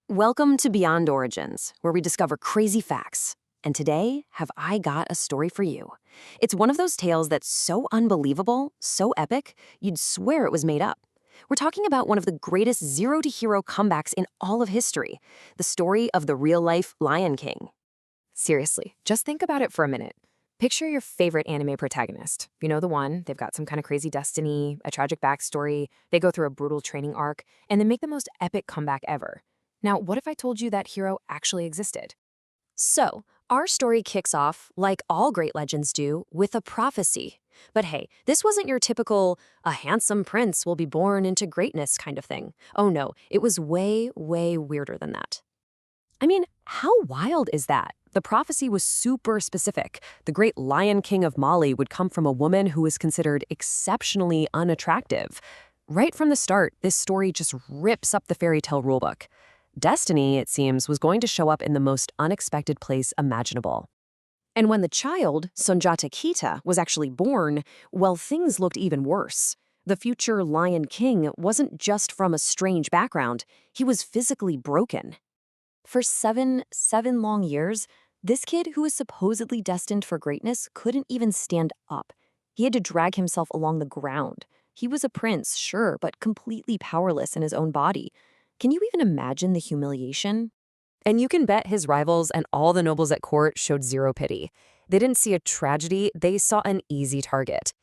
Welcome to Beyond Origins, where we discover crazy facts. And today, have I got a story for you. It's one of those tales that's so unbelievable, so epic, you'd swear it was made up. We're talking about one of the greatest zero-to-hero comebacks in all of history, the story of the real-life Lion King. Seriously, just think about it for a minute. Picture your favorite anime protagonist. You know the one, they've got some kind of crazy destiny, a tragic backstory, they go through a brutal training arc, and then make the most epic comeback ever. Now, what if I told you that hero actually existed? So, our story kicks off, like all great legends do, with a prophecy. But hey, this wasn't your typical, a handsome prince will be born into greatness kind of thing. Oh no, it was way, way weirder than that. I mean, how wild is that? The prophecy was super specific. The great Lion King of Mali would come from a woman who was considered exceptionally unattractive. Right from the start, this story just rips up the fairy tale rulebook. Destiny, it seems, was going to show up in the most unexpected place imaginable. And when the child, Sunjata Keita, was actually born, well, things looked even worse. The future Lion King wasn't just from a strange background, he was physically broken. For seven long years, this kid who was supposedly destined for greatness couldn't even stand up. He had to drag himself along the ground. He was a prince, sure, but completely powerless in his own body. Can you even imagine the humiliation? And you can bet his rivals and all the nobles at court showed zero pity. They didn't see a tragedy, they saw an easy target.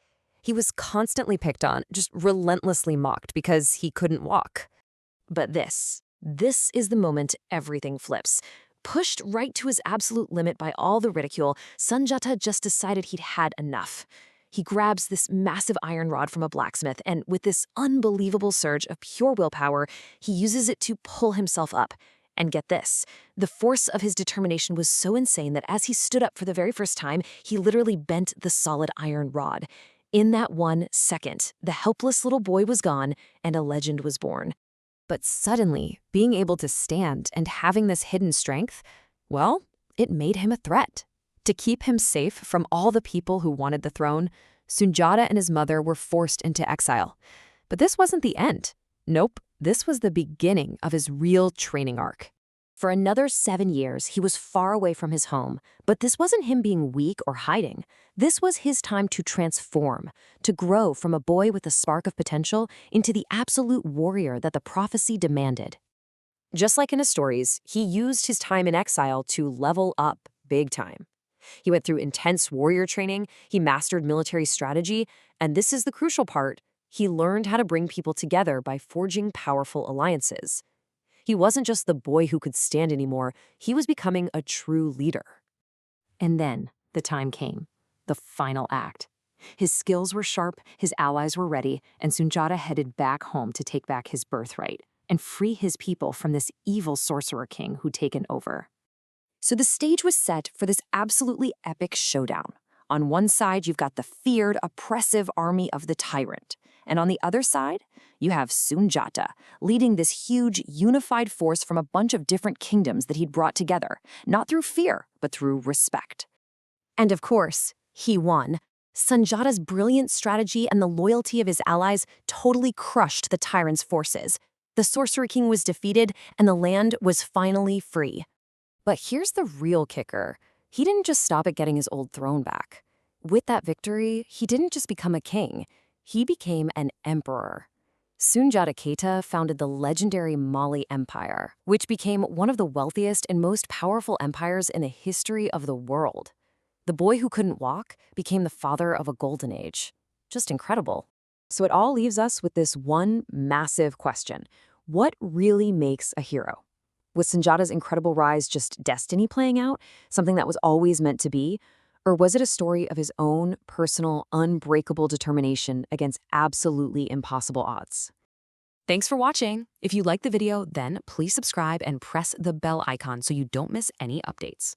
He was constantly picked on, just relentlessly mocked because he couldn't walk. But this is the moment everything flips. Pushed right to his absolute limit by all the ridicule, Sunjata just decided he'd had enough. He grabs this massive iron rod from a blacksmith, and with this unbelievable surge of pure willpower, he uses it to pull himself up. And get this, the force of his determination was so insane that as he stood up for the very first time, he literally bent the solid iron rod. In that 1 second, the helpless little boy was gone, and a legend was born. But suddenly, being able to stand and having this hidden strength, well, it made him a threat. To keep him safe from all the people who wanted the throne, Sunjata and his mother were forced into exile. But this wasn't the end. Nope, this was the beginning of his real training arc. For another 7 years, he was far away from his home, but this wasn't him being weak or hiding. This was his time to transform, to grow from a boy with a spark of potential into the absolute warrior that the prophecy demanded. Just like in his stories, he used his time in exile to level up big time. He went through intense warrior training, he mastered military strategy, and this is the crucial part, he learned how to bring people together by forging powerful alliances. He wasn't just the boy who could stand anymore, he was becoming a true leader. And then the time came, the final act. His skills were sharp, his allies were ready, and Sunjata headed back home to take back his birthright and free his people from this evil sorcerer king who'd taken over. So the stage was set for this absolutely epic showdown. On one side, you've got the feared, oppressive army of the tyrant. And on the other side, you have Sunjata, leading this huge, unified force from a bunch of different kingdoms that he'd brought together, not through fear, but through respect. And of course, he won. Sunjata's brilliant strategy and the loyalty of his allies totally crushed the tyrant's forces. The Sorcerer King was defeated, and the land was finally free. But here's the real kicker. He didn't just stop at getting his old throne back. With that victory, he didn't just become a king. He became an emperor. Sundiata Keita founded the legendary Mali Empire, which became one of the wealthiest and most powerful empires in the history of the world. The boy who couldn't walk became the father of a golden age. Just incredible. So it all leaves us with this one massive question. What really makes a hero? Was Sunjata's incredible rise just destiny playing out, something that was always meant to be? Or was it a story of his own personal, unbreakable determination against absolutely impossible odds? Thanks for watching. If you liked the video, then please subscribe and press the bell icon so you don't miss any updates.